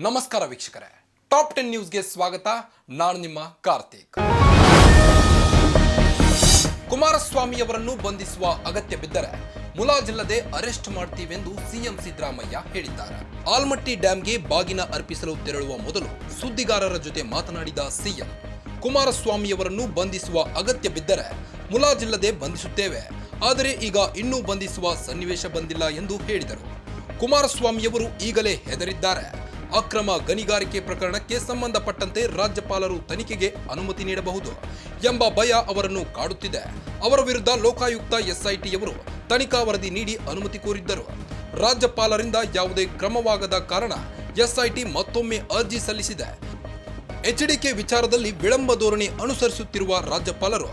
ನಮಸ್ಕಾರ ವೀಕ್ಷಕರೇ, ಟಾಪ್ 10 ನ್ಯೂಸ್ಗೆ ಸ್ವಾಗತ. ನಾನು ನಿಮ್ಮ ಕಾರ್ತಿಕ್. ಕುಮಾರಸ್ವಾಮಿಯವರನ್ನು ಬಂಧಿಸುವ ಅಗತ್ಯ ಬಿದ್ದರೆ ಮುಲಾಜಿಲ್ಲದೆ ಅರೆಸ್ಟ್ ಮಾಡ್ತೀವೆಂದು ಸಿಎಂ ಸಿದ್ದರಾಮಯ್ಯ ಹೇಳಿದ್ದಾರೆ. ಆಲ್ಮಟ್ಟಿ ಡ್ಯಾಂಗೆ ಬಾಗಿನ ಅರ್ಪಿಸಲು ತೆರಳುವ ಮೊದಲು ಸುದ್ದಿಗಾರರ ಜೊತೆ ಮಾತನಾಡಿದ ಸಿಎಂ, ಕುಮಾರಸ್ವಾಮಿಯವರನ್ನು ಬಂಧಿಸುವ ಅಗತ್ಯ ಬಿದ್ದರೆ ಮುಲಾಜಿಲ್ಲದೆ ಬಂಧಿಸುತ್ತೇವೆ, ಆದರೆ ಈಗ ಇನ್ನೂ ಬಂಧಿಸುವ ಸನ್ನಿವೇಶ ಬಂದಿಲ್ಲ ಎಂದು ಹೇಳಿದರು. ಕುಮಾರಸ್ವಾಮಿಯವರು ಈಗಲೇ ಹೆದರಿದ್ದಾರೆ. ಅಕ್ರಮ ಗಣಿಗಾರಿಕೆ ಪ್ರಕರಣಕ್ಕೆ ಸಂಬಂಧಪಟ್ಟಂತೆ ರಾಜ್ಯಪಾಲರು ತನಿಖೆಗೆ ಅನುಮತಿ ನೀಡಬಹುದು ಎಂಬ ಭಯ ಅವರನ್ನು ಕಾಡುತ್ತಿದೆ. ಅವರ ವಿರುದ್ಧ ಲೋಕಾಯುಕ್ತ ಎಸ್ಐಟಿಯವರು ತನಿಖಾ ವರದಿ ನೀಡಿ ಅನುಮತಿ ಕೋರಿದ್ದರು. ರಾಜ್ಯಪಾಲರಿಂದ ಯಾವುದೇ ಕ್ರಮವಾಗದ ಕಾರಣ ಎಸ್ಐಟಿ ಮತ್ತೊಮ್ಮೆ ಅರ್ಜಿ ಸಲ್ಲಿಸಿದೆ. ಎಚ್ಡಿಕೆ ವಿಚಾರದಲ್ಲಿ ವಿಳಂಬ ಧೋರಣೆ ಅನುಸರಿಸುತ್ತಿರುವ ರಾಜ್ಯಪಾಲರು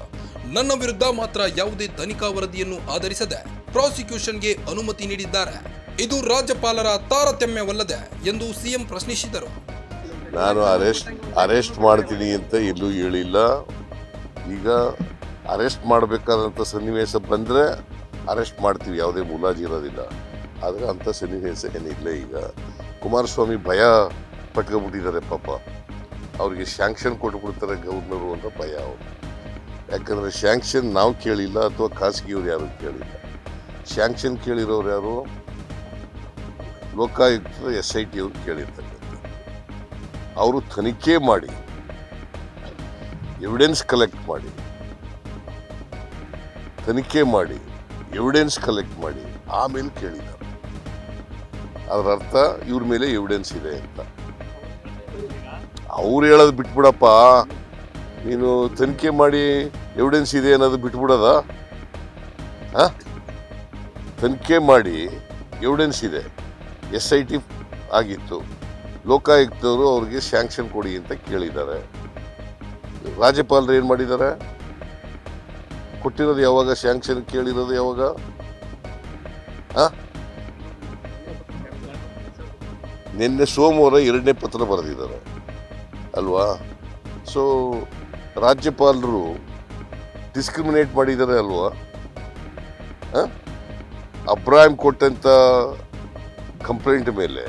ನನ್ನ ವಿರುದ್ಧ ಮಾತ್ರ ಯಾವುದೇ ತನಿಖಾ ವರದಿಯನ್ನು ಆಧರಿಸದೆ ಪ್ರಾಸಿಕ್ಯೂಷನ್ಗೆ ಅನುಮತಿ ನೀಡಿದ್ದಾರೆ. ಇದು ರಾಜ್ಯಪಾಲರ ತಾರತಮ್ಯವಲ್ಲದೆ ಎಂದು ಸಿಎಂ ಪ್ರಶ್ನಿಸಿದರು. ನಾನು ಅರೆಸ್ಟ್ ಮಾಡ್ತೀನಿ ಅಂತ ಎಲ್ಲೂ ಹೇಳಿಲ್ಲ. ಈಗ ಅರೆಸ್ಟ್ ಮಾಡಬೇಕಾದಂಥ ಸನ್ನಿವೇಶ ಬಂದರೆ ಅರೆಸ್ಟ್ ಮಾಡ್ತೀವಿ, ಯಾವುದೇ ಮುಲಾಜಿ ಇರೋದಿಲ್ಲ. ಆದರೆ ಅಂಥ ಸನ್ನಿವೇಶ ಏನಿಲ್ಲ. ಈಗ ಕುಮಾರಸ್ವಾಮಿ ಭಯ ಪಟ್ಕೊಬಿಟ್ಟಿದ್ದಾರೆ. ಪಾಪ ಅವ್ರಿಗೆ ಸ್ಯಾಂಕ್ಷನ್ ಕೊಟ್ಬಿಡ್ತಾರೆ ಗವರ್ನರು ಅಂತ ಭಯ ಅವರು. ಯಾಕಂದರೆ ಸ್ಯಾಂಕ್ಷನ್ ನಾವು ಕೇಳಿಲ್ಲ ಅಥವಾ ಖಾಸಗಿಯವ್ರು ಯಾರು ಕೇಳಿಲ್ಲ. ಸ್ಯಾಂಕ್ಷನ್ ಕೇಳಿರೋರು ಯಾರು? ಲೋಕಾಯುಕ್ತ SIT ಅವರು ಕೇಳಿರ್ತಕ್ಕಂಥ. ಅವರು ತನಿಖೆ ಮಾಡಿ ಎವಿಡೆನ್ಸ್ ಕಲೆಕ್ಟ್ ಮಾಡಿ ಆಮೇಲೆ ಕೇಳಿದ್ದಾರೆ. ಅದರ ಅರ್ಥ ಇವ್ರ ಮೇಲೆ ಎವಿಡೆನ್ಸ್ ಇದೆ ಅಂತ. ಅವ್ರು ಹೇಳೋದು ಬಿಟ್ಬಿಡಪ್ಪ, ನೀನು ತನಿಖೆ ಮಾಡಿ ಎವಿಡೆನ್ಸ್ ಇದೆ ಅನ್ನೋದು ಬಿಟ್ಬಿಡೋದ? ತನಿಖೆ ಮಾಡಿ ಎವಿಡೆನ್ಸ್ ಇದೆ, SIT ಆಗಿತ್ತು, ಲೋಕಾಯುಕ್ತವರು ಅವ್ರಿಗೆ ಸ್ಯಾಂಕ್ಷನ್ ಕೊಡಿ ಅಂತ ಕೇಳಿದ್ದಾರೆ. ರಾಜ್ಯಪಾಲರು ಏನು ಮಾಡಿದ್ದಾರೆ? ಕೊಟ್ಟಿರೋದು ಯಾವಾಗ? ಸ್ಯಾಂಕ್ಷನ್ ಕೇಳಿರೋದು ಯಾವಾಗ? ನಿನ್ನೆ ಸೋಮವಾರ 2ನೇ ಪತ್ರ ಬರೆದಿದ್ದಾರೆ ಅಲ್ವಾ? ಸೊ ರಾಜ್ಯಪಾಲರು ಡಿಸ್ಕ್ರಿಮಿನೇಟ್ ಮಾಡಿದ್ದಾರೆ ಅಲ್ವಾ? ಅಬ್ರಾಹಿಂ ಕೊಟ್ಟಂತ ಕಂಪ್ಲೇಂಟ್ ಮೇಲೆ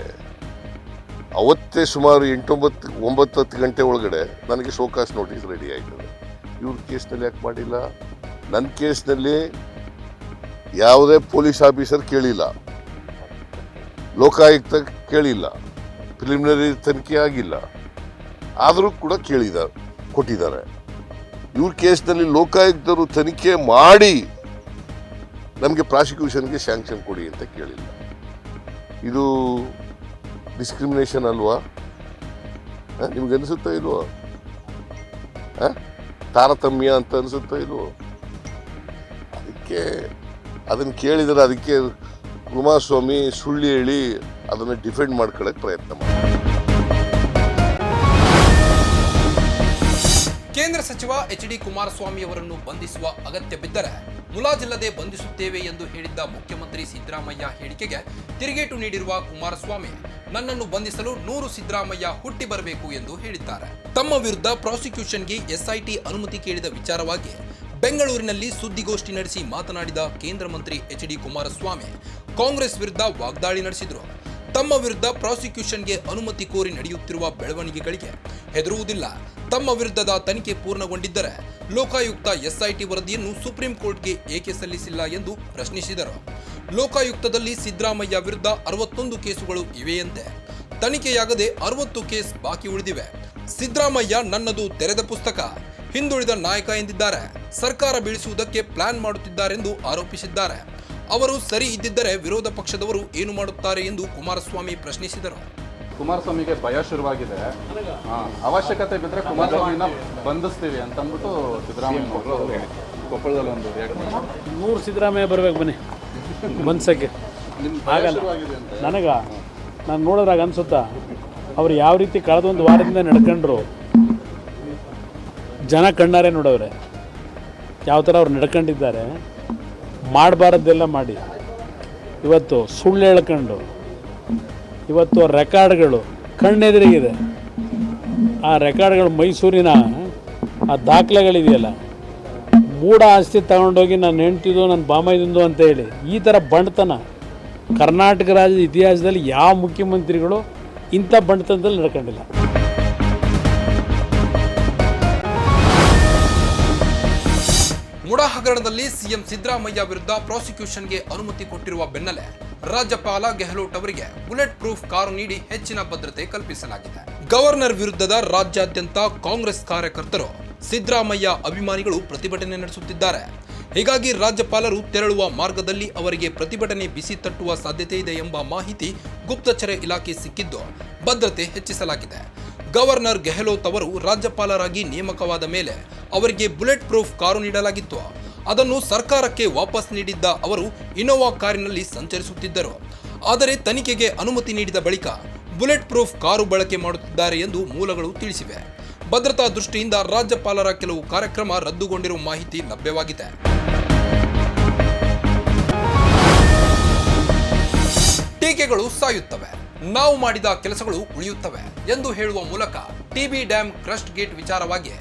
ಅವತ್ತೇ ಸುಮಾರು 8-9 ಗಂಟೆ ಒಳಗಡೆ ನನಗೆ ಶೋಕಾಸ್ ನೋಟಿಸ್ ರೆಡಿ ಆಯ್ತದೆ. ಇವ್ರ ಕೇಸ್ನಲ್ಲಿ ಯಾಕೆ ಮಾಡಿಲ್ಲ? ನನ್ನ ಕೇಸ್ನಲ್ಲಿ ಯಾವುದೇ ಪೊಲೀಸ್ ಆಫೀಸರ್ ಕೇಳಿಲ್ಲ, ಲೋಕಾಯುಕ್ತ ಕೇಳಿಲ್ಲ, ಪ್ರಿಲಿಮಿನರಿ ತನಿಖೆ ಆಗಿಲ್ಲ, ಆದರೂ ಕೂಡ ಕೊಟ್ಟಿದ್ದಾರೆ. ಇವ್ರ ಕೇಸ್ನಲ್ಲಿ ಲೋಕಾಯುಕ್ತರು ತನಿಖೆ ಮಾಡಿ ನಮಗೆ ಪ್ರಾಸಿಕ್ಯೂಷನ್ಗೆ ಸ್ಯಾಂಕ್ಷನ್ ಕೊಡಿ ಅಂತ ಕೇಳಿಲ್ಲ. ಇದು ಡಿಸ್ಕ್ರಿಮಿನೇಷನ್ ಅಲ್ವಾ? ನಿಮ್ಗೆ ಅನಿಸುತ್ತಾ ಇಲ್ವೋ? ತಾರತಮ್ಯ ಅಂತ ಅನಿಸುತ್ತಾ ಇಲ್ವೋ? ಅದಕ್ಕೆ ಅದನ್ನು ಕೇಳಿದರೆ ಅದಕ್ಕೆ ಕುಮಾರಸ್ವಾಮಿ ಸುಳ್ಳು ಹೇಳಿ ಅದನ್ನು ಡಿಫೆಂಡ್ ಮಾಡ್ಕೊಳ್ಳೋಕೆ ಪ್ರಯತ್ನ ಮಾಡ್ತಾರೆ. ಕೇಂದ್ರ ಸಚಿವ HD ಕುಮಾರಸ್ವಾಮಿ ಅವರನ್ನು ಬಂಧಿಸುವ ಅಗತ್ಯ ಬಿದ್ದರೆ ಮುಲಾಜಿಲ್ಲದೆ ಬಂಧಿಸುತ್ತೇವೆ ಎಂದು ಹೇಳಿದ್ದ ಮುಖ್ಯಮಂತ್ರಿ ಸಿದ್ದರಾಮಯ್ಯ ಹೇಳಿಕೆಗೆ ತಿರುಗೇಟು ನೀಡಿರುವ ಕುಮಾರಸ್ವಾಮಿ, ನನ್ನನ್ನು ಬಂಧಿಸಲು 100 ಸಿದ್ದರಾಮಯ್ಯ ಹುಟ್ಟಿ ಬರಬೇಕು ಎಂದು ಹೇಳಿದ್ದಾರೆ. ತಮ್ಮ ವಿರುದ್ಧ ಪ್ರಾಸಿಕ್ಯೂಷನ್ಗೆ SIT ಅನುಮತಿ ಕೇಳಿದ ವಿಚಾರವಾಗಿ ಬೆಂಗಳೂರಿನಲ್ಲಿ ಸುದ್ದಿಗೋಷ್ಠಿ ನಡೆಸಿ ಮಾತನಾಡಿದ ಕೇಂದ್ರ ಮಂತ್ರಿ HD ಕುಮಾರಸ್ವಾಮಿ ಕಾಂಗ್ರೆಸ್ ವಿರುದ್ಧ ವಾಗ್ದಾಳಿ ನಡೆಸಿದರು. ತಮ್ಮ ವಿರುದ್ಧ ಪ್ರಾಸಿಕ್ಯೂಷನ್ಗೆ ಅನುಮತಿ ಕೋರಿ ನಡೆಯುತ್ತಿರುವ ಬೆಳವಣಿಗೆಗಳಿಗೆ ಹೆದರುವುದಿಲ್ಲ. ತಮ್ಮ ವಿರುದ್ಧದ ತನಿಖೆ ಪೂರ್ಣಗೊಂಡಿದ್ದರೆ ಲೋಕಾಯುಕ್ತ SIT ವರದಿಯನ್ನು ಸುಪ್ರೀಂ ಕೋರ್ಟ್ಗೆ ಏಕೆ ಸಲ್ಲಿಸಿಲ್ಲ ಎಂದು ಪ್ರಶ್ನಿಸಿದರು. ಲೋಕಾಯುಕ್ತದಲ್ಲಿ ಸಿದ್ದರಾಮಯ್ಯ ವಿರುದ್ಧ 61 ಕೇಸುಗಳು ಇವೆಯಂತೆ. ತನಿಖೆಯಾಗದೆ 60 ಕೇಸ್ ಬಾಕಿ ಉಳಿದಿವೆ. ಸಿದ್ದರಾಮಯ್ಯ ನನ್ನದು ತೆರೆದ ಪುಸ್ತಕ, ಹಿಂದುಳಿದ ನಾಯಕ ಎಂದಿದ್ದಾರೆ. ಸರ್ಕಾರ ಬೀಳಿಸುವುದಕ್ಕೆ ಪ್ಲಾನ್ ಮಾಡುತ್ತಿದ್ದಾರೆಂದು ಆರೋಪಿಸಿದ್ದಾರೆ. ಅವರು ಸರಿ ಇದ್ದಿದ್ದರೆ ವಿರೋಧ ಪಕ್ಷದವರು ಏನು ಮಾಡುತ್ತಾರೆ ಎಂದು ಕುಮಾರಸ್ವಾಮಿ ಪ್ರಶ್ನಿಸಿದರು. ಕುಮಾರಸ್ವಾಮಿಗೆ ಭಯ ಶುರುವಾಗಿದೆ. ಅವಶ್ಯಕತೆ ಬಿದ್ದರೆ ಕುಮಾರಸ್ವಾಮಿನ ಬಂಧಿಸ್ತೀವಿ ಅಂತ ಅಂದ್ಬಿಟ್ಟು ಸಿದ್ದರಾಮಯ್ಯ ಕೊಪ್ಪಳದಲ್ಲಿ ಒಂದು 100 ಸಿದ್ದರಾಮಯ್ಯ ಬರ್ಬೇಕು ಬನ್ನಿ ಬಂಧಿಸೋಕ್ಕೆ. ಆಗಲ್ಲ ನಾನು ನೋಡಿದ್ರಾಗ ಅನ್ಸುತ್ತಾ ಅವ್ರು ಯಾವ ರೀತಿ ಕಳೆದ ಒಂದು ವಾರದಿಂದ ನಡ್ಕೊಂಡ್ರು. ಜನ ಕಣ್ಣಾರೆ ನೋಡವ್ರೆ ಯಾವ ಥರ ಅವ್ರು ನಡ್ಕೊಂಡಿದ್ದಾರೆ. ಮಾಡಬಾರದ್ದೆಲ್ಲ ಮಾಡಿ ಇವತ್ತು ಸುಳ್ಳು ಹೇಳ್ಕೊಂಡು ಇವತ್ತು ರೆಕಾರ್ಡ್ಗಳು ಕಣ್ಣೆದುರಿಗಿದೆ. ಆ ರೆಕಾರ್ಡ್ಗಳು ಮೈಸೂರಿನ ಆ ದಾಖಲೆಗಳಿದೆಯಲ್ಲ, ಮೂಢ ಆಸ್ತಿ ತಗೊಂಡೋಗಿ ನನ್ನ ಹೆಂಡ್ತಿದ್ದು ನನ್ನ ಬಾಮೈದಿಂದು ಅಂತ ಹೇಳಿ ಈ ಥರ ಬಂಡತನ ಕರ್ನಾಟಕ ರಾಜ್ಯದ ಇತಿಹಾಸದಲ್ಲಿ ಯಾವ ಮುಖ್ಯಮಂತ್ರಿಗಳು ಇಂಥ ಬಂಡತನದಲ್ಲಿ ನಡ್ಕೊಂಡಿಲ್ಲ. ಮುಡಾ ಹಗರಣದಲ್ಲಿ ಸಿಎಂ ಸಿದ್ದರಾಮಯ್ಯ ವಿರುದ್ಧ ಪ್ರಾಸಿಕ್ಯೂಷನ್ಗೆ ಅನುಮತಿ ಕೊಟ್ಟಿರುವ ಬೆನ್ನಲ್ಲೇ ರಾಜ್ಯಪಾಲ ಗೆಹ್ಲೋಟ್ ಅವರಿಗೆ ಬುಲೆಟ್ ಪ್ರೂಫ್ ಕಾರು ನೀಡಿ ಹೆಚ್ಚಿನ ಭದ್ರತೆ ಕಲ್ಪಿಸಲಾಗಿದೆ. ಗವರ್ನರ್ ವಿರುದ್ಧದ ರಾಜ್ಯಾದ್ಯಂತ ಕಾಂಗ್ರೆಸ್ ಕಾರ್ಯಕರ್ತರು, ಸಿದ್ದರಾಮಯ್ಯ ಅಭಿಮಾನಿಗಳು ಪ್ರತಿಭಟನೆ ನಡೆಸುತ್ತಿದ್ದಾರೆ. ಹೀಗಾಗಿ ರಾಜ್ಯಪಾಲರು ತೆರಳುವ ಮಾರ್ಗದಲ್ಲಿ ಅವರಿಗೆ ಪ್ರತಿಭಟನೆ ಬಿಸಿ ತಟ್ಟುವ ಸಾಧ್ಯತೆ ಇದೆ ಎಂಬ ಮಾಹಿತಿ ಗುಪ್ತಚರ ಇಲಾಖೆ ಸಿಕ್ಕಿದ್ದು ಭದ್ರತೆ ಹೆಚ್ಚಿಸಲಾಗಿದೆ. ಗವರ್ನರ್ ಗೆಹ್ಲೋಟ್ ಅವರು ರಾಜ್ಯಪಾಲರಾಗಿ ನೇಮಕವಾದ ಮೇಲೆ ಅವರಿಗೆ ಬುಲೆಟ್ ಪ್ರೂಫ್ ಕಾರು ನೀಡಲಾಗಿತ್ತು. ಅದನ್ನು ಸರ್ಕಾರಕ್ಕೆ ವಾಪಸ್ ನೀಡಿದ್ದ ಅವರು ಇನೋವಾ ಕಾರಿನಲ್ಲಿ ಸಂಚರಿಸುತ್ತಿದ್ದರು. ಆದರೆ ತನಿಖೆಗೆ ಅನುಮತಿ ನೀಡಿದ ಬಳಿಕ ಬುಲೆಟ್ ಪ್ರೂಫ್ ಕಾರು ಬಳಕೆ ಮಾಡುತ್ತಿದ್ದಾರೆ ಎಂದು ಮೂಲಗಳು ತಿಳಿಸಿವೆ. ಭದ್ರತಾ ದೃಷ್ಟಿಯಿಂದ ರಾಜ್ಯಪಾಲರ ಕೆಲವು ಕಾರ್ಯಕ್ರಮ ರದ್ದುಗೊಂಡಿರುವ ಮಾಹಿತಿ ಲಭ್ಯವಾಗಿದೆ. ಟೀಕೆಗಳು ಸಾಯುತ್ತವೆ, ನಾವು ಮಾಡಿದ ಕೆಲಸಗಳು ಉಳಿಯುತ್ತವೆ ಎಂದು ಹೇಳುವ ಮೂಲಕ ಟಿಬಿ ಡ್ಯಾಂ ಕ್ರಸ್ಟ್ ಗೇಟ್ ವಿಚಾರವಾಗಿ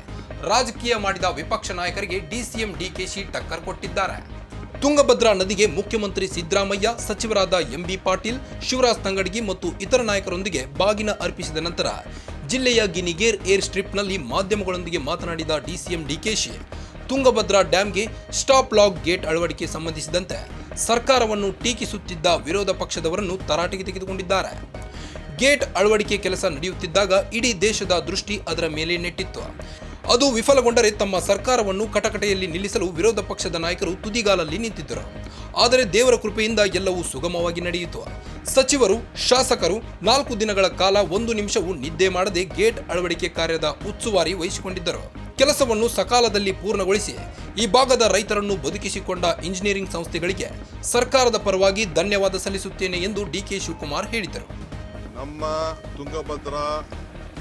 ರಾಜಕೀಯ ಮಾಡಿದ ವಿಪಕ್ಷ ನಾಯಕರಿಗೆ ಡಿಸಿಎಂ ಡಿಕೆಶಿ ಟಕ್ಕರ್ ಕೊಟ್ಟಿದ್ದಾರೆ. ತುಂಗಭದ್ರಾ ನದಿಗೆ ಮುಖ್ಯಮಂತ್ರಿ ಸಿದ್ದರಾಮಯ್ಯ, ಸಚಿವರಾದ ಎಂಬಿ ಪಾಟೀಲ್, ಶಿವರಾಜ್ ತಂಗಡಗಿ ಮತ್ತು ಇತರ ನಾಯಕರೊಂದಿಗೆ ಬಾಗಿನ ಅರ್ಪಿಸಿದ ನಂತರ ಜಿಲ್ಲೆಯ ಗಿನಿಗೇರ್ ಏರ್ ಸ್ಟ್ರಿಪ್ನಲ್ಲಿ ಮಾಧ್ಯಮಗಳೊಂದಿಗೆ ಮಾತನಾಡಿದ ಡಿಸಿಎಂ ಡಿಕೆಶಿ, ತುಂಗಭದ್ರಾ ಡ್ಯಾಂಗೆ ಸ್ಟಾಪ್ ಲಾಕ್ ಗೇಟ್ ಅಳವಡಿಕೆ ಸಂಬಂಧಿಸಿದಂತೆ ಸರ್ಕಾರವನ್ನು ಟೀಕಿಸುತ್ತಿದ್ದ ವಿರೋಧ ಪಕ್ಷದವರನ್ನು ತರಾಟೆಗೆ ತೆಗೆದುಕೊಂಡಿದ್ದಾರೆ. ಗೇಟ್ ಅಳವಡಿಕೆ ಕೆಲಸ ನಡೆಯುತ್ತಿದ್ದಾಗ ಇಡೀ ದೇಶದ ದೃಷ್ಟಿ ಅದರ ಮೇಲೆ ನೆಟ್ಟಿತ್ತು. ಅದು ವಿಫಲಗೊಂಡರೆ ತಮ್ಮ ಸರ್ಕಾರವನ್ನು ಕಟಕಟೆಯಲ್ಲಿ ನಿಲ್ಲಿಸಲು ವಿರೋಧ ಪಕ್ಷದ ನಾಯಕರು ತುದಿಗಾಲಲ್ಲಿ ನಿಂತಿದ್ದರು. ಆದರೆ ದೇವರ ಕೃಪೆಯಿಂದ ಎಲ್ಲವೂ ಸುಗಮವಾಗಿ ನಡೆಯಿತು. ಸಚಿವರು, ಶಾಸಕರು 4 ದಿನಗಳ ಕಾಲ 1 ನಿಮಿಷವೂ ನಿದ್ದೆ ಮಾಡದೆ ಗೇಟ್ ಅಳವಡಿಕೆ ಕಾರ್ಯದ ಉಸ್ತುವಾರಿ ವಹಿಸಿಕೊಂಡಿದ್ದರು. ಕೆಲಸವನ್ನು ಸಕಾಲದಲ್ಲಿ ಪೂರ್ಣಗೊಳಿಸಿ ಈ ಭಾಗದ ರೈತರನ್ನು ಬದುಕಿಸಿಕೊಂಡ ಇಂಜಿನಿಯರಿಂಗ್ ಸಂಸ್ಥೆಗಳಿಗೆ ಸರ್ಕಾರದ ಪರವಾಗಿ ಧನ್ಯವಾದ ಸಲ್ಲಿಸುತ್ತೇನೆ ಎಂದು ಡಿಕೆ ಶಿವಕುಮಾರ್ ಹೇಳಿದರು. ನಮ್ಮ ತುಂಗಭದ್ರಾ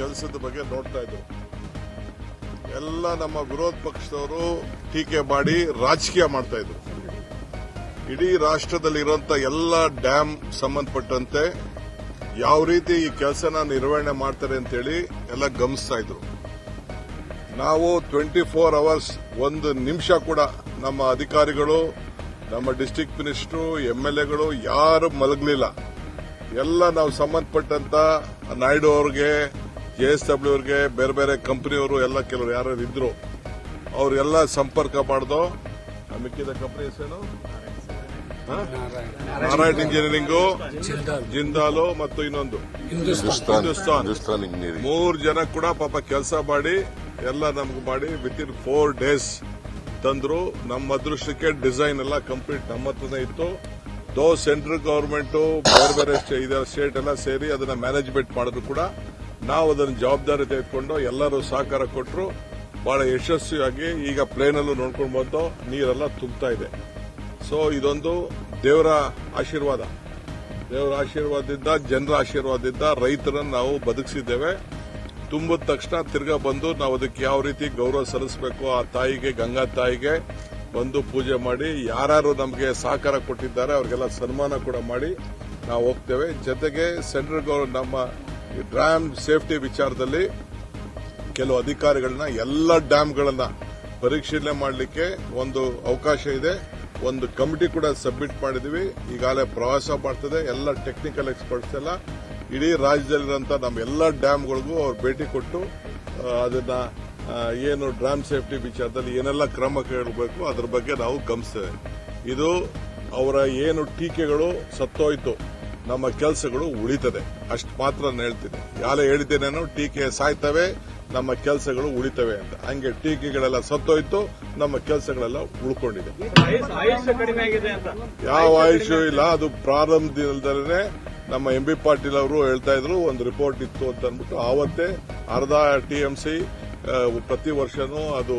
ಕೆಲಸದ ಬಗ್ಗೆ ನೋಡ್ತಾ ಇದ್ರು. ಎಲ್ಲ ನಮ್ಮ ವಿರೋಧ ಪಕ್ಷದವರು ಟೀಕೆ ಮಾಡಿ ರಾಜಕೀಯ ಮಾಡ್ತಾ ಇದ್ರು. ಇಡೀ ರಾಷ್ಟ್ರದಲ್ಲಿರುವಂತ ಎಲ್ಲ ಡ್ಯಾಂ ಸಂಬಂಧಪಟ್ಟಂತೆ ಯಾವ ರೀತಿ ಈ ಕೆಲಸನ ನಿರ್ವಹಣೆ ಮಾಡ್ತಾರೆ ಅಂತೇಳಿ ಎಲ್ಲ ಗಮನಿಸ್ತಾ ಇದ್ರು. ನಾವು 24 ಅವರ್ಸ್ 1 ನಿಮಿಷ ಕೂಡ ನಮ್ಮ ಅಧಿಕಾರಿಗಳು, ನಮ್ಮ ಡಿಸ್ಟ್ರಿಕ್ಟ್ ಮಿನಿಸ್ಟ್ರು, MLAಗಳು ಯಾರು ಮಲಗಲಿಲ್ಲ. ಎಲ್ಲ ನಾವು ಸಂಬಂಧಪಟ್ಟಂತ ನಾಯ್ಡು ಅವ್ರಿಗೆ, JSW ಅವ್ರಿಗೆ, ಬೇರೆ ಬೇರೆ ಕಂಪನಿಯವರು ಎಲ್ಲ ಕೆಲವರು ಯಾರು ಇದ್ರು ಅವ್ರಿಗೆಲ್ಲ ಸಂಪರ್ಕ ಮಾಡ್ದೋ. ಮಿಕ್ಕಿದ ಕಂಪನಿ ಹೆಸರು ನಾರಾಯಣ್ ಇಂಜಿನಿಯರಿಂಗು, ಜಿಂದಾಲು ಮತ್ತು ಇನ್ನೊಂದು ಹಿಂದೂಸ್ತಾನ್. 3 ಜನ ಕೂಡ ಪಾಪ ಕೆಲಸ ಮಾಡಿ ಎಲ್ಲ ನಮ್ಗೆ ಮಾಡಿ ವಿತಿನ್ 4 ಡೇಸ್ ತಂದ್ರು. ನಮ್ಮ ಅದೃಷ್ಟಕ್ಕೆ ಡಿಸೈನ್ ಎಲ್ಲ ಕಂಪ್ಲೀಟ್ ನಮ್ಮ ಹತ್ರನೇ ಇತ್ತು. ಸೆಂಟ್ರಲ್ ಗವರ್ಮೆಂಟ್ ಬೇರೆ ಬೇರೆ ಸ್ಟೇಟ್ ಎಲ್ಲ ಸೇರಿ ಅದನ್ನ ಮ್ಯಾನೇಜ್ಮೆಂಟ್ ಮಾಡಿದ್ರು ಕೂಡ ನಾವು ಅದನ್ನ ಜವಾಬ್ದಾರಿ ತೆಗೆದುಕೊಂಡು ಎಲ್ಲರೂ ಸಹಕಾರ ಕೊಟ್ಟರು. ಬಹಳ ಯಶಸ್ವಿಯಾಗಿ ಈಗ ಪ್ಲೇನಲ್ಲೂ ನೋಡ್ಕೊಂಡು ಬಂದು ನೀರೆಲ್ಲ ತುಂಬ್ತಾ ಇದೆ. ಸೊ ಇದೊಂದು ದೇವರ ಆಶೀರ್ವಾದ. ದೇವರ ಆಶೀರ್ವಾದದಿಂದ, ಜನರ ಆಶೀರ್ವಾದದಿಂದ ರೈತರನ್ನು ನಾವು ಬದುಕಿಸಿದ್ದೇವೆ. ತುಂಬಿದ ತಕ್ಷಣ ತಿರ್ಗಾ ಬಂದು ನಾವು ಅದಕ್ಕೆ ಯಾವ ರೀತಿ ಗೌರವ ಸಲ್ಲಿಸಬೇಕು ಆ ತಾಯಿಗೆ, ಗಂಗಾ ತಾಯಿಗೆ ಬಂದು ಪೂಜೆ ಮಾಡಿ ಯಾರು ನಮಗೆ ಸಹಕಾರ ಕೊಟ್ಟಿದ್ದಾರೆ ಅವ್ರಿಗೆಲ್ಲ ಸನ್ಮಾನ ಕೂಡ ಮಾಡಿ ನಾವು ಹೋಗ್ತೇವೆ. ಜೊತೆಗೆ ಸೆಂಟ್ರಲ್ ಗವರ್ಮೆಂಟ್ ನಮ್ಮ ಡ್ಯಾಮ್ ಸೇಫ್ಟಿ ವಿಚಾರದಲ್ಲಿ ಕೆಲವು ಅಧಿಕಾರಿಗಳನ್ನ ಎಲ್ಲ ಡ್ಯಾಮ್ಗಳನ್ನ ಪರಿಶೀಲನೆ ಮಾಡಲಿಕ್ಕೆ ಒಂದು ಅವಕಾಶ ಇದೆ. ಒಂದು ಕಮಿಟಿ ಕೂಡ ಸಬ್ಮಿಟ್ ಮಾಡಿದೀವಿ. ಈಗಾಗಲೇ ಪ್ರವಾಸ ಮಾಡ್ತದೆ. ಎಲ್ಲ ಟೆಕ್ನಿಕಲ್ ಎಕ್ಸ್ಪರ್ಟ್ಸ್ ಎಲ್ಲ ಇಡೀ ರಾಜ್ಯದಲ್ಲಿರುವಂತಹ ನಮ್ಮ ಎಲ್ಲ ಡ್ಯಾಮ್ಗಳಿಗೂ ಅವ್ರು ಭೇಟಿ ಕೊಟ್ಟು ಅದನ್ನ ಏನು ಡ್ಯಾಮ್ ಸೇಫ್ಟಿ ವಿಚಾರದಲ್ಲಿ ಏನೆಲ್ಲ ಕ್ರಮ ಕೈಗೊಳ್ಳಬೇಕು ಅದ್ರ ಬಗ್ಗೆ ನಾವು ಗಮನಿಸ್ತೇವೆ. ಇದು ಅವರ ಏನು ಟೀಕೆಗಳು ಸತ್ತೋಯ್ತು, ನಮ್ಮ ಕೆಲಸಗಳು ಉಳಿತದೆ ಅಷ್ಟು ಮಾತ್ರ ನಾನು ಹೇಳ್ತೀನಿ. ಯಾರೇ ಹೇಳಿದ್ದೇನೇನೋ ಟೀಕೆ ಸಾಯ್ತವೆ, ನಮ್ಮ ಕೆಲಸಗಳು ಉಳಿತವೆ ಅಂತ. ಹಂಗೆ ಟೀಕೆಗಳೆಲ್ಲ ಸತ್ತೋಯ್ತು, ನಮ್ಮ ಕೆಲಸಗಳೆಲ್ಲ ಉಳ್ಕೊಂಡಿದೆ. ಯಾವ ಆಯುಷು ಇಲ್ಲ. ಅದು ಪ್ರಾರಂಭದಲ್ಲೇ ನಮ್ಮ ಎಂಬಿ ಪಾಟೀಲ್ ಅವರು ಹೇಳ್ತಾ ಇದ್ರು ಒಂದು ರಿಪೋರ್ಟ್ ಇತ್ತು ಅಂತ ಅಂದ್ಬಿಟ್ಟು ಆವತ್ತೇ ಅರ್ಧ TMC ಪ್ರತಿ ವರ್ಷನೂ ಅದು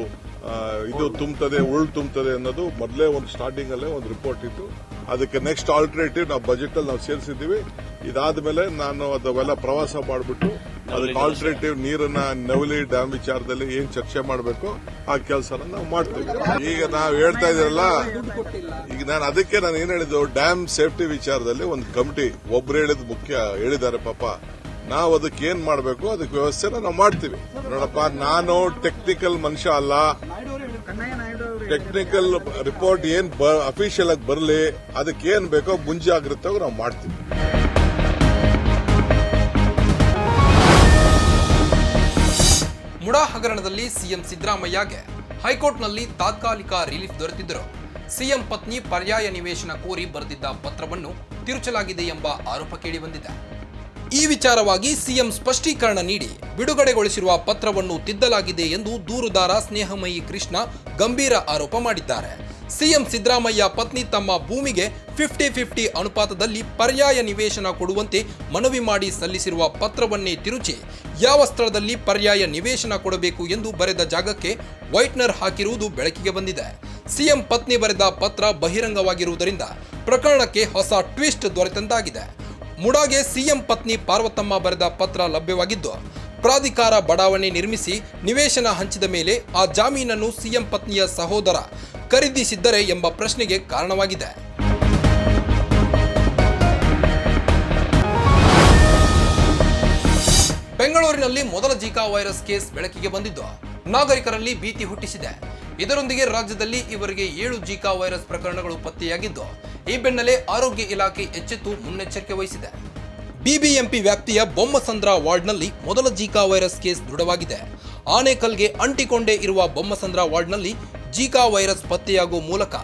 ಇದು ತುಂಬುತ್ತದೆ, ತುಂಬುತ್ತದೆ ಅನ್ನೋದು ಮೊದಲೇ ಒಂದು ಸ್ಟಾರ್ಟಿಂಗ್ ಅಲ್ಲೇ ಒಂದು ರಿಪೋರ್ಟ್ ಇತ್ತು. ಅದಕ್ಕೆ ನೆಕ್ಸ್ಟ್ ಆಲ್ಟರ್ನೇಟಿವ್ ನಾವು ಬಜೆಟ್ ಅಲ್ಲಿ ನಾವು ಸೇರಿಸಿದ್ದೀವಿ. ಇದಾದ್ಮೇಲೆ ನಾನು ಅದೆಲ್ಲ ಪ್ರವಾಸ ಮಾಡಿಬಿಟ್ಟು ಅದಕ್ಕೆ ಆಲ್ಟರ್ನೇಟಿವ್ ನೀರನ್ನ ನವಲಿ ಡ್ಯಾಮ್ ವಿಚಾರದಲ್ಲಿ ಏನ್ ಚರ್ಚೆ ಮಾಡಬೇಕು ಆ ಕೆಲಸನ ನಾವು ಮಾಡ್ತೀವಿ. ಈಗ ನಾವು ಹೇಳ್ತಾ ಇದ್ದೀರಲ್ಲ, ಈಗ ನಾನು ಏನ್ ಹೇಳಿದ್ದು, ಡ್ಯಾಮ್ ಸೇಫ್ಟಿ ವಿಚಾರದಲ್ಲಿ ಒಂದು ಕಮಿಟಿ ಒಬ್ರು ಹೇಳಿದ್ದಾರೆ ಪಾಪ. ನಾವು ಅದಕ್ಕೆ ಏನ್ ಮಾಡಬೇಕು ಅದಕ್ಕೆ ವ್ಯವಸ್ಥೆನ ನಾವು ಮಾಡ್ತೀವಿ. ನೋಡಪ್ಪ, ನಾನು ಟೆಕ್ನಿಕಲ್ ಮನುಷ್ಯ ಅಲ್ಲ. ಟೆಕ್ನಿಕಲ್ ರಿಪೋರ್ಟ್ ಏನ್ ಅಫಿಷಿಯಲ್ ಆಗಿ ಬರಲಿ, ಅದಕ್ಕೆ ಏನ್ ಬೇಕೋ ಮುಂಜಾಗ್ರತೆ ನಾವು ಮಾಡ್ತೀವಿ. ಮುಡಾ ಹಗರಣದಲ್ಲಿ ಸಿಎಂ ಸಿದ್ದರಾಮಯ್ಯಗೆ ಹೈಕೋರ್ಟ್ನಲ್ಲಿ ತಾತ್ಕಾಲಿಕ ರಿಲೀಫ್ ದೊರೆತಿದ್ದರು. ಸಿಎಂ ಪತ್ನಿ ಪರ್ಯಾಯ ನಿವೇಶನ ಕೋರಿ ಬರೆದಿದ್ದ ಪತ್ರವನ್ನು ತಿರುಚಲಾಗಿದೆ ಎಂಬ ಆರೋಪ ಕೇಳಿಬಂದಿದೆ. ಈ ವಿಚಾರವಾಗಿ ಸಿಎಂ ಸ್ಪಷ್ಟೀಕರಣ ನೀಡಿ ಬಿಡುಗಡೆಗೊಳಿಸಿರುವ ಪತ್ರವನ್ನು ತಿದ್ದಲಾಗಿದೆ ಎಂದು ದೂರುದಾರ ಸ್ನೇಹಮಯಿ ಕೃಷ್ಣ ಗಂಭೀರ ಆರೋಪ ಮಾಡಿದ್ದಾರೆ. ಸಿಎಂ ಸಿದ್ದರಾಮಯ್ಯ ಪತ್ನಿ ತಮ್ಮ ಭೂಮಿಗೆ 50-50 ಅನುಪಾತದಲ್ಲಿ ಪರ್ಯಾಯ ನಿವೇಶನ ಕೊಡುವಂತೆ ಮನವಿ ಮಾಡಿ ಸಲ್ಲಿಸಿರುವ ಪತ್ರವನ್ನೇ ತಿರುಚಿ ಯಾವ ಸ್ಥಳದಲ್ಲಿ ಪರ್ಯಾಯ ನಿವೇಶನ ಕೊಡಬೇಕು ಎಂದು ಬರೆದ ಜಾಗಕ್ಕೆ ವೈಟ್ನರ್ ಹಾಕಿರುವುದು ಬೆಳಕಿಗೆ ಬಂದಿದೆ. ಸಿಎಂ ಪತ್ನಿ ಬರೆದ ಪತ್ರ ಬಹಿರಂಗವಾಗಿರುವುದರಿಂದ ಪ್ರಕರಣಕ್ಕೆ ಹೊಸ ಟ್ವಿಸ್ಟ್ ದೊರೆತಂತಾಗಿದೆ. ಮುಡಾಗೆ ಸಿಎಂ ಪತ್ನಿ ಪಾರ್ವತಮ್ಮ ಬರೆದ ಪತ್ರ ಲಭ್ಯವಾಗಿದ್ದು, ಪ್ರಾಧಿಕಾರ ಬಡಾವಣೆ ನಿರ್ಮಿಸಿ ನಿವೇಶನ ಹಂಚಿದ ಮೇಲೆ ಆ ಜಾಮೀನನ್ನು ಸಿಎಂ ಪತ್ನಿಯ ಸಹೋದರ ಖರೀದಿಸಿದ್ದರೆ ಎಂಬ ಪ್ರಶ್ನೆಗೆ ಕಾರಣವಾಗಿದೆ. ಬೆಂಗಳೂರಿನಲ್ಲಿ ಮೊದಲ ಜಿಕಾ ವೈರಸ್ ಕೇಸ್ ಬೆಳಕಿಗೆ ಬಂದಿದ್ದು ನಾಗರಿಕರಲ್ಲಿ ಭೀತಿ ಹುಟ್ಟಿಸಿದೆ. ಇದರೊಂದಿಗೆ ರಾಜ್ಯದಲ್ಲಿ ಇವರಿಗೆ 7 ಜಿಕಾ ವೈರಸ್ ಪ್ರಕರಣಗಳು ಪತ್ತೆಯಾಗಿದ್ದು, ಈ ಬೆನ್ನಲ್ಲೇ ಆರೋಗ್ಯ ಇಲಾಖೆ ಎಚ್ಚೆತ್ತು ಮುನ್ನೆಚ್ಚರಿಕೆ ವಹಿಸಿದೆ. ಬಿಬಿಎಂಪಿ ವ್ಯಾಪ್ತಿಯ ಬೊಮ್ಮಸಂದ್ರ ವಾರ್ಡ್ನಲ್ಲಿ ಮೊದಲ ಜಿಕಾ ವೈರಸ್ ಕೇಸ್ ದೃಢವಾಗಿದೆ. ಆನೇಕಲ್ಗೆ ಅಂಟಿಕೊಂಡೇ ಇರುವ ಬೊಮ್ಮಸಂದ್ರ ವಾರ್ಡ್ನಲ್ಲಿ ಜಿಕಾ ವೈರಸ್ ಪತ್ತೆಯಾಗುವ ಮೂಲಕ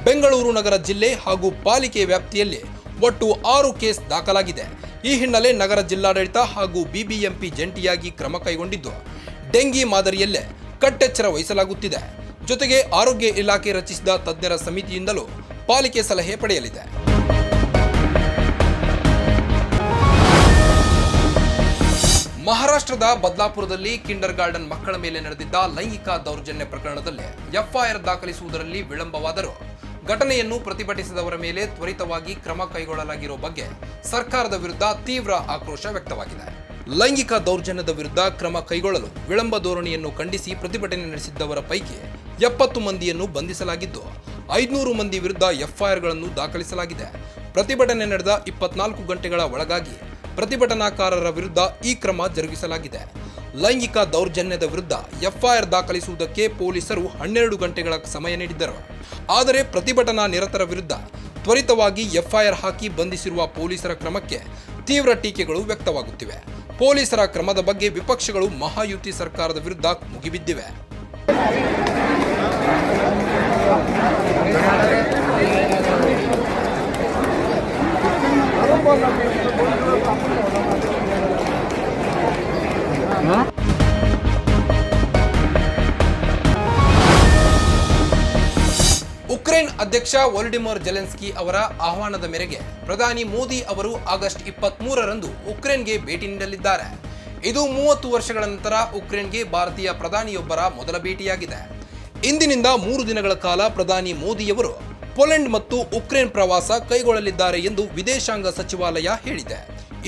ಬೆಂಗಳೂರು ನಗರ ಜಿಲ್ಲೆ ಹಾಗೂ ಪಾಲಿಕೆ ವ್ಯಾಪ್ತಿಯಲ್ಲಿ ಒಟ್ಟು 6 ಕೇಸ್ ದಾಖಲಾಗಿದೆ. ಈ ಹಿನ್ನೆಲೆ ನಗರ ಜಿಲ್ಲಾಡಳಿತ ಹಾಗೂ ಬಿಬಿಎಂಪಿ ಜಂಟಿಯಾಗಿ ಕ್ರಮ ಕೈಗೊಂಡಿದ್ದು, ಡೆಂಗಿ ಮಾದರಿಯಲ್ಲೇ ಕಟ್ಟೆಚ್ಚರ ವಹಿಸಲಾಗುತ್ತಿದೆ. ಜೊತೆಗೆ ಆರೋಗ್ಯ ಇಲಾಖೆ ರಚಿಸಿದ ತಜ್ಞರ ಸಮಿತಿಯಿಂದಲೂ ಪಾಲಿಕೆ ಸಲಹೆ ಪಡೆಯಲಿದೆ. ಮಹಾರಾಷ್ಟ್ರದ ಬದ್ಲಾಪುರದಲ್ಲಿ ಕಿಂಡರ್ ಗಾರ್ಡನ್ ಮಕ್ಕಳ ಮೇಲೆ ನಡೆದಿದ್ದ ಲೈಂಗಿಕ ದೌರ್ಜನ್ಯ ಪ್ರಕರಣದಲ್ಲಿ ಎಫ್ಐಆರ್ ದಾಖಲಿಸುವುದರಲ್ಲಿ ವಿಳಂಬವಾದರೂ ಘಟನೆಯನ್ನು ಪ್ರತಿಭಟಿಸಿದವರ ಮೇಲೆ ತ್ವರಿತವಾಗಿ ಕ್ರಮ ಕೈಗೊಳ್ಳಲಾಗಿರುವ ಬಗ್ಗೆ ಸರ್ಕಾರದ ವಿರುದ್ಧ ತೀವ್ರ ಆಕ್ರೋಶ ವ್ಯಕ್ತವಾಗಿದೆ. ಲೈಂಗಿಕ ದೌರ್ಜನ್ಯದ ವಿರುದ್ಧ ಕ್ರಮ ಕೈಗೊಳ್ಳಲು ವಿಳಂಬ ಧೋರಣೆಯನ್ನು ಖಂಡಿಸಿ ಪ್ರತಿಭಟನೆ ನಡೆಸಿದ್ದವರ ಪೈಕಿ 70 ಮಂದಿಯನ್ನು ಬಂಧಿಸಲಾಗಿದ್ದು, 500 ಮಂದಿ ವಿರುದ್ಧ ಎಫ್ಐಆರ್ಗಳನ್ನು ದಾಖಲಿಸಲಾಗಿದೆ. ಪ್ರತಿಭಟನೆ ನಡೆದ 24 ಗಂಟೆಗಳ ಒಳಗಾಗಿ ಪ್ರತಿಭಟನಾಕಾರರ ವಿರುದ್ಧ ಈ ಕ್ರಮ ಜರುಗಿಸಲಾಗಿದೆ. ಲೈಂಗಿಕ ದೌರ್ಜನ್ಯದ ವಿರುದ್ಧ ಎಫ್ಐಆರ್ ದಾಖಲಿಸುವುದಕ್ಕೆ ಪೊಲೀಸರು 12 ಗಂಟೆಗಳ ಸಮಯ ನೀಡಿದ್ದರು. ಆದರೆ ಪ್ರತಿಭಟನಾ ನಿರತರ ವಿರುದ್ಧ ತ್ವರಿತವಾಗಿ ಎಫ್ಐಆರ್ ಹಾಕಿ ಬಂಧಿಸಿರುವ ಪೊಲೀಸರ ಕ್ರಮಕ್ಕೆ ತೀವ್ರ ಟೀಕೆಗಳು ವ್ಯಕ್ತವಾಗುತ್ತಿವೆ. ಪೊಲೀಸರ ಕ್ರಮದ ಬಗ್ಗೆ ವಿಪಕ್ಷಗಳು ಮಹಾಯುತಿ ಸರ್ಕಾರದ ವಿರುದ್ಧ ಮುಗಿಬಿದ್ದಿವೆ. ಉಕ್ರೇನ್ ಅಧ್ಯಕ್ಷ ವೊಲಡಿಮಿರ್ ಜೆಲೆನ್ಸ್ಕಿ ಅವರ ಆಹ್ವಾನದ ಮೇರೆಗೆ ಪ್ರಧಾನಿ ಮೋದಿ ಅವರು ಆಗಸ್ಟ್ 23ರಂದು ಉಕ್ರೇನ್ಗೆ ಭೇಟಿ ನೀಡಲಿದ್ದಾರೆ. ಇದು 30 ವರ್ಷಗಳ ನಂತರ ಉಕ್ರೇನ್ಗೆ ಭಾರತೀಯ ಪ್ರಧಾನಿಯೊಬ್ಬರ ಮೊದಲ ಭೇಟಿಯಾಗಿದೆ. ಇಂದಿನಿಂದ 3 ದಿನಗಳ ಕಾಲ ಪ್ರಧಾನಿ ಮೋದಿಯವರು ಪೋಲೆಂಡ್ ಮತ್ತು ಉಕ್ರೇನ್ ಪ್ರವಾಸ ಕೈಗೊಳ್ಳಲಿದ್ದಾರೆ ಎಂದು ವಿದೇಶಾಂಗ ಸಚಿವಾಲಯ ಹೇಳಿದೆ.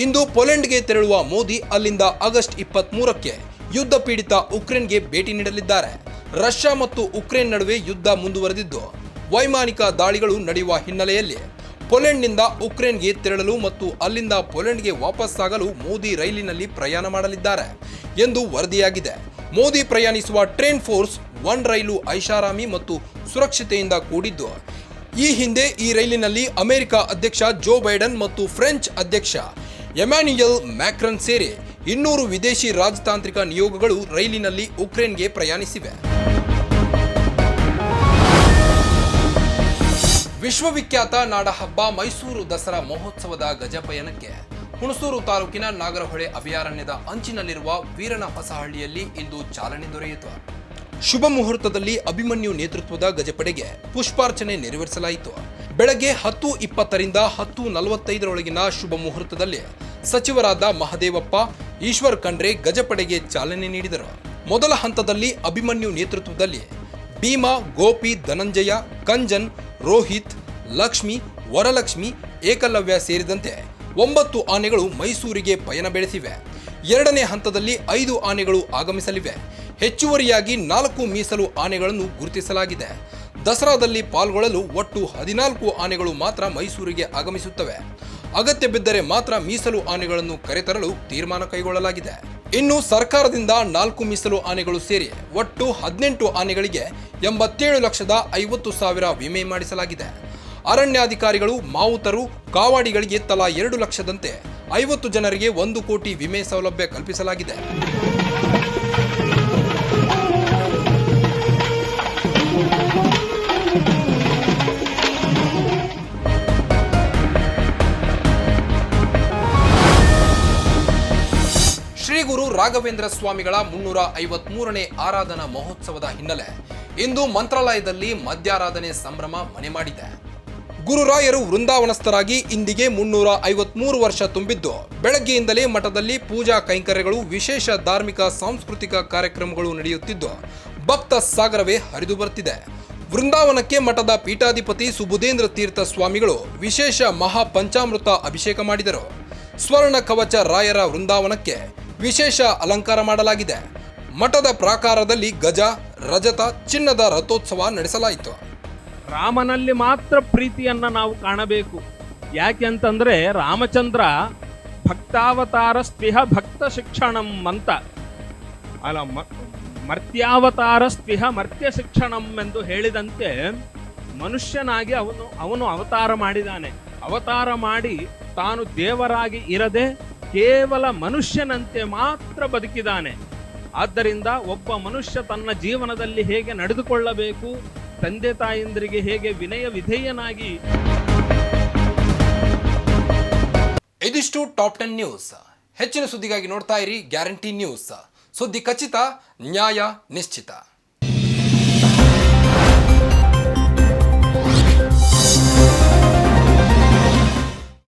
ಇಂದು ಪೋಲೆಂಡ್ಗೆ ತೆರಳುವ ಮೋದಿ ಅಲ್ಲಿಂದ ಆಗಸ್ಟ್ 23ಕ್ಕೆ ಯುದ್ಧ ಪೀಡಿತ ಉಕ್ರೇನ್ಗೆ ಭೇಟಿ ನೀಡಲಿದ್ದಾರೆ. ರಷ್ಯಾ ಮತ್ತು ಉಕ್ರೇನ್ ನಡುವೆ ಯುದ್ಧ ಮುಂದುವರೆದಿದ್ದು, ವೈಮಾನಿಕ ದಾಳಿಗಳು ನಡೆಯುವ ಹಿನ್ನೆಲೆಯಲ್ಲಿ ಪೋಲೆಂಡ್ನಿಂದ ಉಕ್ರೇನ್ಗೆ ತೆರಳಲು ಮತ್ತು ಅಲ್ಲಿಂದ ಪೋಲೆಂಡ್ಗೆ ವಾಪಸ್ಸಾಗಲು ಮೋದಿ ರೈಲಿನಲ್ಲಿ ಪ್ರಯಾಣ ಮಾಡಲಿದ್ದಾರೆ ಎಂದು ವರದಿಯಾಗಿದೆ. ಮೋದಿ ಪ್ರಯಾಣಿಸುವ ಟ್ರೈನ್ ಫೋರ್ಸ್ 1 ರೈಲು ಐಷಾರಾಮಿ ಮತ್ತು ಸುರಕ್ಷತೆಯಿಂದ ಕೂಡಿದ್ದು, ಈ ಹಿಂದೆ ಈ ರೈಲಿನಲ್ಲಿ ಅಮೆರಿಕ ಅಧ್ಯಕ್ಷ ಜೋ ಬೈಡನ್ ಮತ್ತು ಫ್ರೆಂಚ್ ಅಧ್ಯಕ್ಷ ಎಮ್ಯಾನ್ಯುಯಲ್ ಮ್ಯಾಕ್ರನ್ ಸೇರಿ 200 ವಿದೇಶಿ ರಾಜತಾಂತ್ರಿಕ ನಿಯೋಗಗಳು ರೈಲಿನಲ್ಲಿ ಉಕ್ರೇನ್ಗೆ ಪ್ರಯಾಣಿಸಿವೆ. ವಿಶ್ವವಿಖ್ಯಾತ ನಾಡಹಬ್ಬ ಮೈಸೂರು ದಸರಾ ಮಹೋತ್ಸವದ ಗಜಪಯಣಕ್ಕೆ ಹುಣಸೂರು ತಾಲೂಕಿನ ನಾಗರಹೊಳೆ ಅಭಯಾರಣ್ಯದ ಅಂಚಿನಲ್ಲಿರುವ ವೀರನ ಹೊಸಹಳ್ಳಿಯಲ್ಲಿ ಇಂದು ಚಾಲನೆ ದೊರೆಯಿತು. ಶುಭ ಮುಹೂರ್ತದಲ್ಲಿ ಅಭಿಮನ್ಯು ನೇತೃತ್ವದ ಗಜಪಡೆಗೆ ಪುಷ್ಪಾರ್ಚನೆ ನೆರವೇರಿಸಲಾಯಿತು. ಬೆಳಗ್ಗೆ 10:20ರಿಂದ 10:45ರೊಳಗಿನ ಶುಭ ಮುಹೂರ್ತದಲ್ಲಿ ಸಚಿವರಾದ ಮಹದೇವಪ್ಪ, ಈಶ್ವರ್ ಖಂಡ್ರೆ ಗಜಪಡೆಗೆ ಚಾಲನೆ ನೀಡಿದರು. ಮೊದಲ ಹಂತದಲ್ಲಿ ಅಭಿಮನ್ಯು ನೇತೃತ್ವದಲ್ಲಿ ಭೀಮಾ, ಗೋಪಿ, ಧನಂಜಯ, ಕಂಜನ್, ರೋಹಿತ್, ಲಕ್ಷ್ಮಿ, ವರಲಕ್ಷ್ಮಿ, ಏಕಲವ್ಯ ಸೇರಿದಂತೆ 9 ಆನೆಗಳು ಮೈಸೂರಿಗೆ ಪಯಣ ಬೆಳೆಸಿವೆ. ಎರಡನೇ ಹಂತದಲ್ಲಿ 5 ಆನೆಗಳು ಆಗಮಿಸಲಿವೆ. ಹೆಚ್ಚುವರಿಯಾಗಿ 4 ಮೀಸಲು ಆನೆಗಳನ್ನು ಗುರುತಿಸಲಾಗಿದೆ. ದಸರಾದಲ್ಲಿ ಪಾಲ್ಗೊಳ್ಳಲು ಒಟ್ಟು 14 ಆನೆಗಳು ಮಾತ್ರ ಮೈಸೂರಿಗೆ ಆಗಮಿಸುತ್ತವೆ. ಅಗತ್ಯ ಬಿದ್ದರೆ ಮಾತ್ರ ಮೀಸಲು ಆನೆಗಳನ್ನು ಕರೆತರಲು ತೀರ್ಮಾನ ಕೈಗೊಳ್ಳಲಾಗಿದೆ. ಇನ್ನು ಸರ್ಕಾರದಿಂದ 4 ಮೀಸಲು ಆನೆಗಳು ಸೇರಿ ಒಟ್ಟು 18 ಆನೆಗಳಿಗೆ 87,50,000 ವಿಮೆ ಮಾಡಿಸಲಾಗಿದೆ. ಅರಣ್ಯಾಧಿಕಾರಿಗಳು, ಮಾವುತರು, ಕಾವಾಡಿಗಳಿಗೆ ತಲಾ 2 ಲಕ್ಷದಂತೆ 50 ಜನರಿಗೆ 1 ಕೋಟಿ ವಿಮೆ ಸೌಲಭ್ಯ ಕಲ್ಪಿಸಲಾಗಿದೆ. ರಾಘವೇಂದ್ರ ಸ್ವಾಮಿಗಳ 353ನೇ ಆರಾಧನಾ ಮಹೋತ್ಸವದ ಹಿನ್ನೆಲೆ ಇಂದು ಮಂತ್ರಾಲಯದಲ್ಲಿ ಮಧ್ಯಾರಾಧನೆ ಸಂಭ್ರಮ ಮನೆ ಮಾಡಿದೆ. ಗುರುರಾಯರು ವೃಂದಾವನಸ್ಥರಾಗಿ ಇಂದಿಗೆ 353 ವರ್ಷ ತುಂಬಿದ್ದು, ಬೆಳಗ್ಗೆಯಿಂದಲೇ ಮಠದಲ್ಲಿ ಪೂಜಾ ಕೈಂಕರ್ಯಗಳು, ವಿಶೇಷ ಧಾರ್ಮಿಕ ಸಾಂಸ್ಕೃತಿಕ ಕಾರ್ಯಕ್ರಮಗಳು ನಡೆಯುತ್ತಿದ್ದು, ಭಕ್ತ ಸಾಗರವೇ ಹರಿದು ಬರುತ್ತಿದೆ. ವೃಂದಾವನಕ್ಕೆ ಮಠದ ಪೀಠಾಧಿಪತಿ ಸುಬುಧೇಂದ್ರ ತೀರ್ಥ ಸ್ವಾಮಿಗಳು ವಿಶೇಷ ಮಹಾಪಂಚಾಮೃತ ಅಭಿಷೇಕ ಮಾಡಿದರು. ಸ್ವರ್ಣ ಕವಚ ರಾಯರ ವೃಂದಾವನಕ್ಕೆ ವಿಶೇಷ ಅಲಂಕಾರ ಮಾಡಲಾಗಿದೆ. ಮಠದ ಪ್ರಾಕಾರದಲ್ಲಿ ಗಜ, ರಜತ, ಚಿನ್ನದ ರಥೋತ್ಸವ ನಡೆಸಲಾಯಿತು. ರಾಮನಲ್ಲಿ ಮಾತ್ರ ಪ್ರೀತಿಯನ್ನ ನಾವು ಕಾಣಬೇಕು. ಯಾಕೆಂತಂದ್ರೆ ರಾಮಚಂದ್ರ ಭಕ್ತಾವತಾರ ಸ್ಪಿಹ ಭಕ್ತ ಶಿಕ್ಷಣಂ ಅಂತ ಅಲ್ಲ, ಮರ್ತ್ಯಾವತಾರ ಸ್ಪಿಹ ಮರ್ತ್ಯ ಶಿಕ್ಷಣಂ ಎಂದು ಹೇಳಿದಂತೆ ಮನುಷ್ಯನಾಗಿ ಅವನು ಅವತಾರ ಮಾಡಿದಾನೆ. ಅವತಾರ ಮಾಡಿ ತಾನು ದೇವರಾಗಿ ಇರದೆ ಕೇವಲ ಮನುಷ್ಯನಂತೆ ಮಾತ್ರ ಬದುಕಿದಾನೆ. ಆದ್ದರಿಂದ ಒಬ್ಬ ಮನುಷ್ಯ ತನ್ನ ಜೀವನದಲ್ಲಿ ಹೇಗೆ ನಡೆದುಕೊಳ್ಳಬೇಕು, ತಂದೆ ತಾಯಂದಿರಿಗೆ ಹೇಗೆ ವಿನಯ ವಿಧೇಯನಾಗಿ. ಇದಿಷ್ಟು ಟಾಪ್ 10 ನ್ಯೂಸ್. ಹೆಚ್ಚಿನ ಸುದ್ದಿಗಾಗಿ ನೋಡ್ತಾ ಇರಿ ಗ್ಯಾರಂಟಿ ನ್ಯೂಸ್. ಸುದ್ದಿ ಖಚಿತ, ನ್ಯಾಯ ನಿಶ್ಚಿತ.